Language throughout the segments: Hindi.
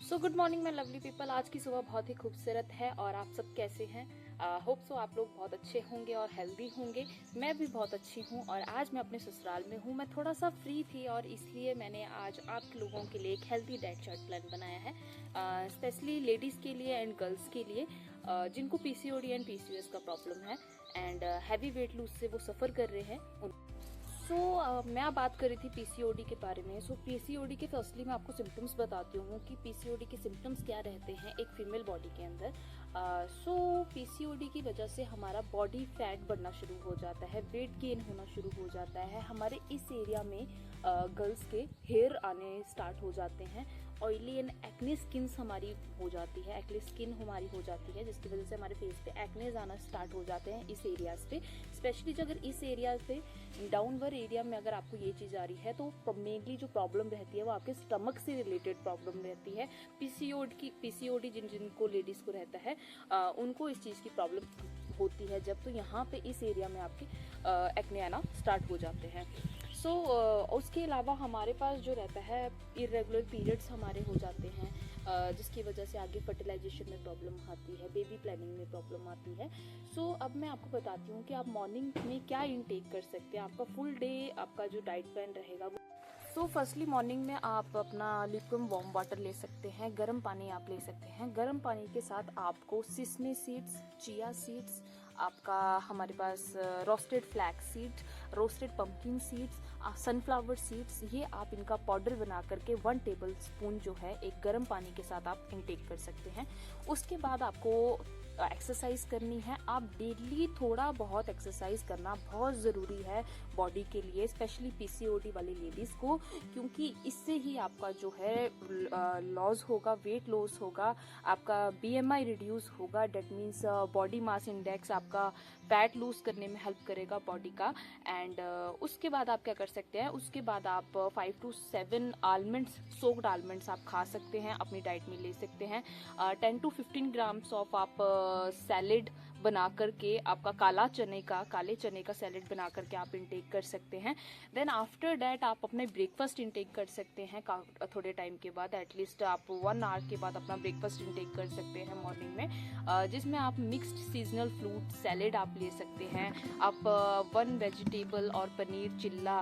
So good morning my lovely people. आज की सुबह बहुत ही खूबसूरत है और आप सब कैसे हैं? होप सो आप लोग बहुत अच्छे होंगे और हेल्दी होंगे। मैं भी बहुत अच्छी हूँ और आज मैं अपने ससुराल में हूँ। मैं थोड़ा सा फ्री थी और इसलिए मैंने आज आप लोगों के लिए एक हेल्दी डाइट चार्ट प्लान बनाया है, स्पेशली लेडीज़ के लिए एंड गर्ल्स के लिए, जिनको पीसीओडी एंड पीसीओएस का प्रॉब्लम है एंड हैवी वेट लूज से वो सफ़र कर रहे हैं। मैं अब बात कर रही थी पीसीओडी के बारे में। पीसीओडी के फर्स्टली मैं आपको सिम्टम्स बताती हूँ कि पीसीओडी के सिम्टम्स क्या रहते हैं एक फीमेल बॉडी के अंदर। पीसीओडी की वजह से हमारा बॉडी फैट बढ़ना शुरू हो जाता है, वेट गेन होना शुरू हो जाता है, हमारे इस एरिया में गर्ल्स के हेयर आने स्टार्ट हो जाते हैं, ऑयली एंड एक्ने स्किन्स हमारी हो जाती है, एक्ने स्किन हमारी हो जाती है, जिसकी वजह से हमारे फेस पे एक्नेज आना स्टार्ट हो जाते हैं इस एरियाज पे। स्पेशली अगर इस एरिया पे डाउनवर्ड एरिया में अगर आपको ये चीज़ आ रही है तो मेनली जो प्रॉब्लम रहती है वो आपके स्टमक से रिलेटेड प्रॉब्लम रहती है। पीसीओडी जिनको लेडीज़ को रहता है उनको इस चीज़ की प्रॉब्लम होती है जब, तो यहाँ पे इस एरिया में आपके एक्ने आना स्टार्ट हो जाते हैं। उसके अलावा हमारे पास जो रहता है इरेगुलर पीरियड्स हमारे हो जाते हैं, जिसकी वजह से आगे फर्टिलाइजेशन में प्रॉब्लम आती है, बेबी प्लानिंग में प्रॉब्लम आती है। अब मैं आपको बताती हूँ कि आप मॉर्निंग में क्या इनटेक कर सकते हैं। आपका फुल डे आपका जो डाइट प्लान रहेगा फर्स्टली मॉर्निंग में आप अपना लिक्विड वार्म वाटर ले सकते हैं, गर्म पानी आप ले सकते हैं। गर्म पानी के साथ आपको सिसमी सीड्स, चिया सीड्स, आपका हमारे पास roasted flax seeds, roasted pumpkin seeds, sunflower seeds, ये आप इनका पाउडर बना करके 1 टेबल स्पून जो है एक गर्म पानी के साथ आप इनटेक कर सकते हैं। उसके बाद आपको एक्सरसाइज करनी है। आप डेली थोड़ा बहुत एक्सरसाइज करना बहुत ज़रूरी है बॉडी के लिए, स्पेशली पीसीओडी वाली लेडीज़ को, क्योंकि इससे ही आपका जो है लॉस होगा, वेट लॉस होगा, आपका बीएमआई रिड्यूस होगा, that means body mass index आपका फैट लूज करने में हेल्प करेगा बॉडी का। एंड उसके बाद आप क्या कर सकते हैं, उसके बाद आप 5 to 7 आलमंड्स, सोक्ड आलमंड्स आप खा सकते हैं, अपनी डाइट में ले सकते हैं। 10 to 15 ग्राम्स ऑफ आप सैलेड बना करके, आपका काले चने का सैलेड बना करके आप इंटेक कर सकते हैं। देन आफ्टर दैट आप अपने ब्रेकफास्ट इंटेक कर सकते हैं। थोड़े टाइम के बाद, एटलीस्ट आप 1 आवर के बाद अपना ब्रेकफास्ट इंटेक कर सकते हैं मॉर्निंग में, जिसमें आप मिक्स्ड सीजनल फ्रूट सैलेड आप ले सकते हैं। आप 1 वेजिटेबल और पनीर चिल्ला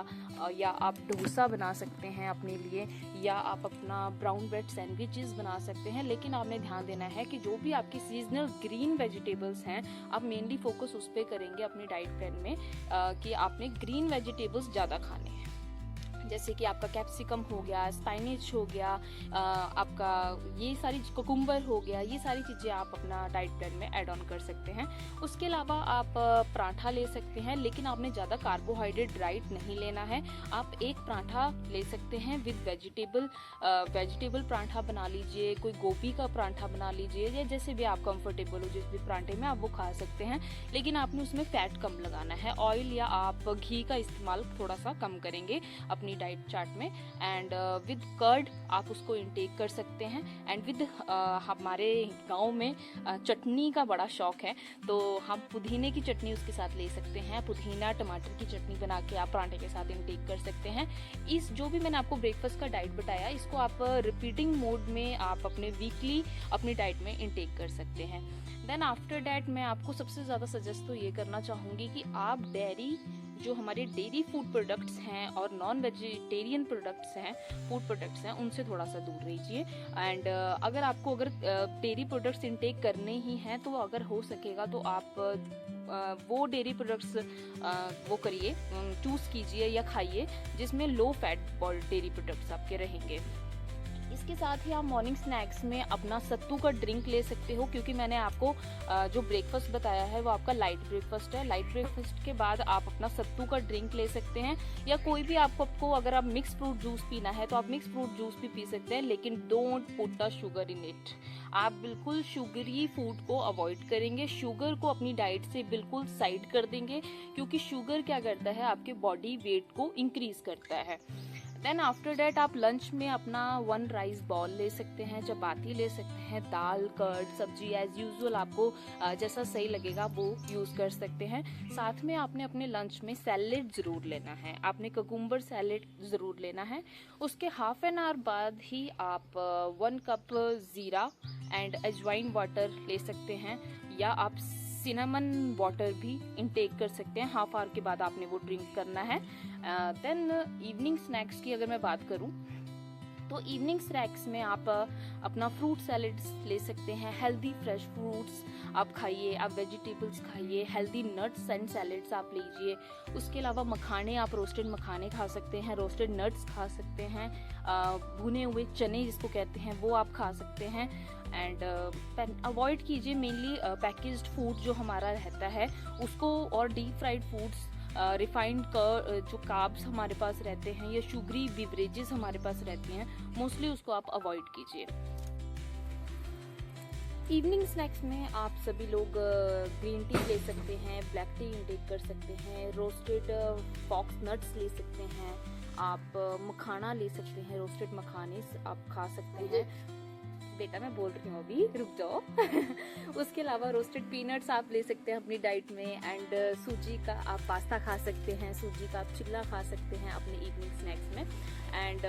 या आप डोसा बना सकते हैं अपने लिए, या आप अपना ब्राउन ब्रेड सैंडविचेस बना सकते हैं। लेकिन आपने ध्यान देना है कि जो भी आपकी सीजनल ग्रीन वेजिटेबल्स हैं, आप मेनली फोकस उस पर करेंगे अपनी डाइट प्लान में, कि आपने ग्रीन वेजिटेबल्स ज़्यादा खाने हैं, जैसे कि आपका कैप्सिकम हो गया, स्पाइनेच हो गया, आपका ये सारी कुकुम्बर हो गया, ये सारी चीज़ें आप अपना डाइट प्लान में ऐड ऑन कर सकते हैं। उसके अलावा आप पराठा ले सकते हैं, लेकिन आपने ज़्यादा कार्बोहाइड्रेट डाइट नहीं लेना है। आप एक पराठा ले सकते हैं विद वेजिटेबल पराठा बना लीजिए, कोई गोभी का पराठा बना लीजिए, या जैसे भी आप कंफर्टेबल हो जिस भी पराठे में आप वो खा सकते हैं, लेकिन आपने उसमें फैट कम लगाना है। ऑयल या आप घी का इस्तेमाल थोड़ा सा कम करेंगे अपनी डाइट चार्ट में। एंड विद कर्ड आप उसको इंटेक कर सकते हैं। एंड विद हमारे गांव में चटनी का बड़ा शौक है, तो हम पुदीने की चटनी उसके साथ ले सकते हैं। पुदीना टमाटर की चटनी बना के आप पराठे के साथ इंटेक कर सकते हैं। इस जो भी मैंने आपको ब्रेकफास्ट का डाइट बताया, इसको आप रिपीटिंग मोड में आप अपने वीकली अपनी डाइट में इंटेक कर सकते हैं। देन आफ्टर डैट मैं आपको सबसे ज़्यादा सजेस्ट तो ये करना चाहूँगी कि आप जो हमारे डेयरी फूड प्रोडक्ट्स हैं और नॉन वेजिटेरियन प्रोडक्ट्स हैं, फूड प्रोडक्ट्स हैं, उनसे थोड़ा सा दूर रहिए। एंड अगर डेयरी प्रोडक्ट्स इंटेक करने ही हैं, तो अगर हो सकेगा तो आप वो डेयरी प्रोडक्ट्स वो करिए, चूज़ कीजिए या खाइए जिसमें लो फैट डेयरी प्रोडक्ट्स आपके रहेंगे। इसके साथ ही आप मॉर्निंग स्नैक्स में अपना सत्तू का ड्रिंक ले सकते हो, क्योंकि मैंने आपको जो ब्रेकफास्ट बताया है वो आपका लाइट ब्रेकफास्ट है। लाइट ब्रेकफास्ट के बाद आप अपना सत्तू का ड्रिंक ले सकते हैं, या कोई भी आपको अगर आप मिक्स फ्रूट जूस पीना है तो आप मिक्स फ्रूट जूस भी पी सकते हैं, लेकिन don't put the sugar in it. आप बिल्कुल शुगरी फूड को अवॉइड करेंगे, शुगर को अपनी डाइट से बिल्कुल साइड कर देंगे, क्योंकि शुगर क्या करता है, आपके बॉडी वेट को इंक्रीज करता है। देन आफ्टर डेट आप लंच में अपना 1 राइस बॉल ले सकते हैं, चपाती ले सकते हैं, दाल, कर्ड, सब्जी एज यूजुअल आपको जैसा सही लगेगा वो यूज़ कर सकते हैं। साथ में आपने अपने लंच में सैलेड ज़रूर लेना है, आपने कुकुम्बर सैलेड ज़रूर लेना है। उसके हाफ एन आवर बाद ही आप 1 कप ज़ीरा एंड अजवाइन वाटर ले सकते हैं, या आप सिनेमन वाटर भी इनटेक कर सकते हैं। हाफ आवर के बाद आपने वो ड्रिंक करना है। देन इवनिंग स्नैक्स की अगर मैं बात करूं तो इवनिंग स्नैक्स में आप अपना फ्रूट सैलेड्स ले सकते हैं। हेल्दी फ्रेश फ्रूट्स आप खाइए, आप वेजिटेबल्स खाइए, हेल्दी नट्स एंड सैलेड्स आप लीजिए। उसके अलावा मखाने, आप रोस्टेड मखाने खा सकते हैं, रोस्टेड नट्स खा सकते हैं, भुने हुए चने जिसको कहते हैं वो आप खा सकते हैं। एंड अवॉइड कीजिए मेनली पैकेज्ड फूड जो हमारा रहता है उसको, और डीप फ्राइड फूड्स, रिफाइंड जो कार्ब्स हमारे पास रहते हैं या शुगरी बिवरेजेस हमारे पास रहती हैं, मोस्टली उसको आप अवॉइड कीजिए। इवनिंग स्नैक्स में आप सभी लोग ग्रीन टी ले सकते हैं, ब्लैक टी इंटेक कर सकते हैं, रोस्टेड फॉक्स नट्स ले सकते हैं, आप मखाना ले सकते हैं, रोस्टेड मखाने आप खा सकते हैं। बेटा मैं बोल रही हूँ अभी, रुक जाओ। उसके अलावा रोस्टेड पीनट्स आप ले सकते हैं अपनी डाइट में, एंड सूजी का आप पास्ता खा सकते हैं, सूजी का आप चिल्ला खा सकते हैं अपने इवनिंग स्नैक्स में। एंड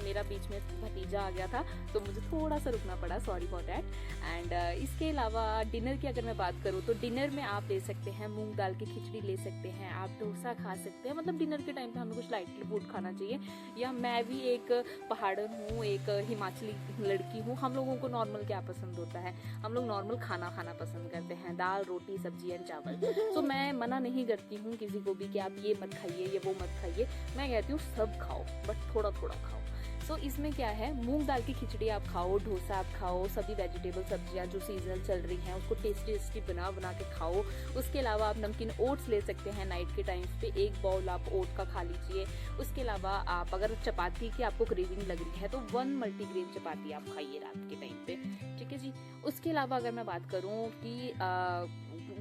मेरा बीच में भतीजा आ गया था तो मुझे थोड़ा सा रुकना पड़ा, सॉरी फॉर दैट। एंड इसके अलावा डिनर की अगर मैं बात करूँ तो डिनर में आप ले सकते हैं मूंग दाल की खिचड़ी ले सकते हैं, आप डोसा खा सकते हैं। मतलब डिनर के टाइम पे हमें कुछ लाइटली फूड खाना चाहिए। या मैं भी एक पहाड़न हूँ, एक हिमाचली लड़की हूँ, हम लोगों को नॉर्मल क्या पसंद होता है, हम लोग नॉर्मल खाना खाना पसंद करते हैं, दाल रोटी सब्जी एंड चावल। तो मैं मना नहीं करती हूँ किसी को भी कि आप ये मत खाइए ये वो मत खाइए, मैं कहती हूँ सब खाओ बट थोड़ा थोड़ा खाओ। सो इसमें क्या है, मूंग दाल की खिचड़ी आप खाओ, डोसा आप खाओ, सभी वेजिटेबल सब्जियां जो सीजनल चल रही हैं उसको टेस्टी टेस्टी बना के खाओ। उसके अलावा आप नमकीन ओट्स ले सकते हैं नाइट के टाइम पे, 1 बाउल आप ओट का खा लीजिए। उसके अलावा आप अगर चपाती की आपको क्रेविंग लग रही है तो 1 मल्टीग्रेन चपाती आप खाइए रात के टाइम पे, ठीक है जी। उसके अलावा अगर मैं बात करूँ कि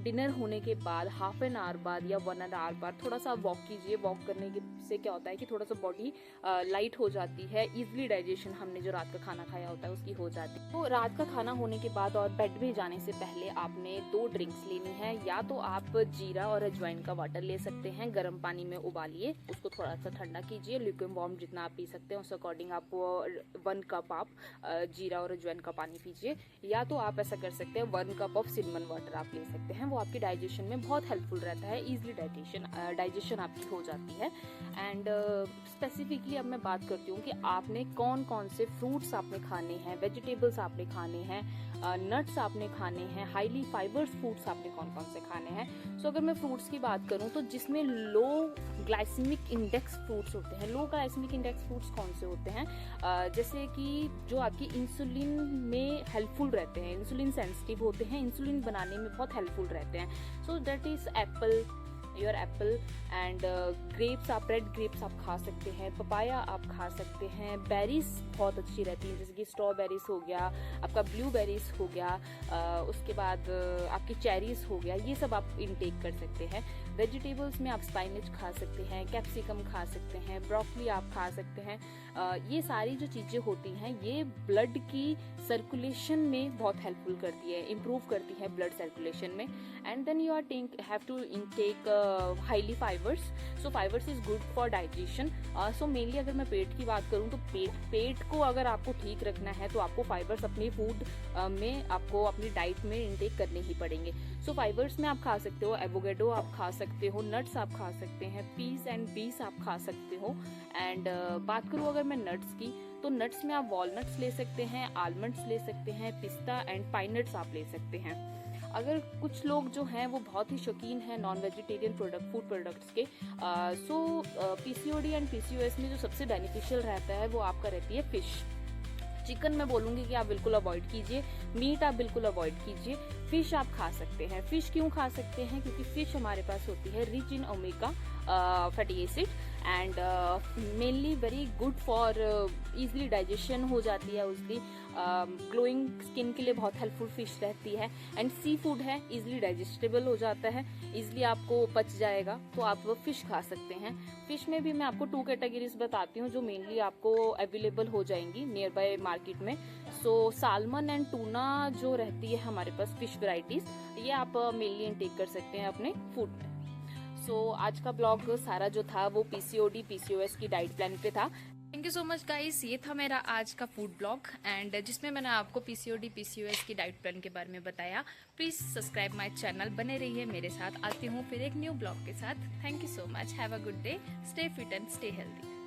डिनर होने के बाद हाफ एन आवर बाद या 1 आवर बाद थोड़ा सा वॉक कीजिए। वॉक करने से क्या होता है कि थोड़ा सा बॉडी लाइट हो जाती है, इजीली डाइजेशन हमने जो रात का खाना खाया होता है उसकी हो जाती है। तो रात का खाना होने के बाद और बेड में जाने से पहले आपने 2 ड्रिंक्स लेनी है। या तो आप जीरा और अजवाइन का वाटर ले सकते हैं, गर्म पानी में उबालिए, उसको थोड़ा सा ठंडा कीजिए, लिक्विड वार्म जितना आप पी सकते हैं उस अकॉर्डिंग आप 1 कप आप जीरा और अजवाइन का पानी पीजिए। या तो आप ऐसा कर सकते हैं 1 कप ऑफ सिनेमन वाटर आप ले सकते हैं, वो आपकी डाइजेशन में बहुत हेल्पफुल रहता है, इजीली डाइजेशन आपकी हो जाती है। एंड स्पेसिफिकली अब मैं बात करती हूँ कि आपने कौन कौन से फ्रूट्स आपने खाने हैं, वेजिटेबल्स आपने खाने हैं, नट्स आपने खाने हैं, हाईली फाइबर्स फूड्स आपने कौन कौन से खाने हैं। सो अगर मैं फ्रूट्स की बात करूँ तो जिसमें लो ग्लाइसेमिक इंडेक्स फ्रूट्स होते हैं। लो ग्लाइसेमिक इंडेक्स फ्रूट्स कौन से होते हैं, जैसे कि जो आपकी इंसुलिन में हेल्पफुल रहते हैं, इंसुलिन सेंसिटिव होते हैं, इंसुलिन बनाने में बहुत हेल्पफुल रहते हैं। So that is Apple, your Apple and grapes, आप रेड ग्रेप्स आप खा सकते हैं, पपाया आप खा सकते हैं, बेरीज बहुत अच्छी रहती हैं जैसे कि स्ट्रॉबेरीज हो गया, आपका ब्लूबेरीज हो गया, उसके बाद आपकी चेरीज हो गया, ये सब आप इनटेक कर सकते हैं। वेजिटेबल्स में आप स्पाइनच खा सकते हैं, कैप्सिकम खा सकते हैं, ब्रोकली आप खा सकते हैं। ये सारी जो चीज़ें होती हैं ये ब्लड की सर्कुलेशन में बहुत हेल्पफुल करती है, इम्प्रूव करती है ब्लड सर्कुलेशन में। And then you are have to intake highly fibres. So fibres is good for digestion. So mainly अगर मैं पेट की बात करूँ तो पेट को अगर आपको ठीक रखना है तो आपको फाइबर्स अपने फूड में आपको अपनी डाइट में इनटेक करने ही पड़ेंगे। सो फाइबर्स में आप खा सकते हो, एवोकेडो आप खा सकते हो, नट्स आप खा सकते हैं, पीस एंड बीस आप खा सकते हो। एंड बात करूँ अगर मैं नट्स की तो नट्स में आप वॉलनट्स ले सकते हैं, आलमंड्स ले सकते हैं, पिस्ता एंड पाइन नट्स आप ले सकते हैं। अगर कुछ लोग जो हैं वो बहुत ही शौकीन हैं नॉन वेजिटेरियन फूड प्रोडक्ट्स के, सो पीसीओडी एंड पीसीओएस में जो सबसे बेनिफिशियल रहता है वो आपका रहती है फिश। चिकन मैं बोलूँगी कि आप बिल्कुल अवॉइड कीजिए, मीट आप बिल्कुल अवॉइड कीजिए, फिश आप खा सकते हैं। फिश क्यों खा सकते हैं, क्योंकि फिश हमारे पास होती है rich in omega fatty acid and mainly very good for easily digestion हो जाती है उसकी, ग्लोइंग स्किन के लिए बहुत हेल्पफुल फिश रहती है। एंड सी फूड है, इजिली डाइजेस्टेबल हो जाता है, इजिली आपको पच जाएगा, तो आप वो फिश खा सकते हैं। फिश में भी मैं आपको 2 कैटेगरीज बताती हूँ जो मेनली आपको अवेलेबल हो जाएंगी नियर बाय मार्केट में। सो साल्मन एंड टूना जो रहती है हमारे पास फिश वेराइटीज, ये आप मेनली इनटेक कर सकते हैं अपने फूड में। सो आज का ब्लॉग सारा जो था वो पीसीओडी पीसीओएस की डाइट प्लान पे था। Thank you so much guys, ये था मेरा आज का फूड ब्लॉग एंड जिसमें मैंने आपको पीसीओडी पीसीओएस की डाइट प्लान के बारे में बताया। प्लीज सब्सक्राइब माय चैनल, बने रहिए मेरे साथ। आती हूँ फिर एक न्यू ब्लॉग के साथ। Thank you so much, have a good day, stay fit and stay healthy.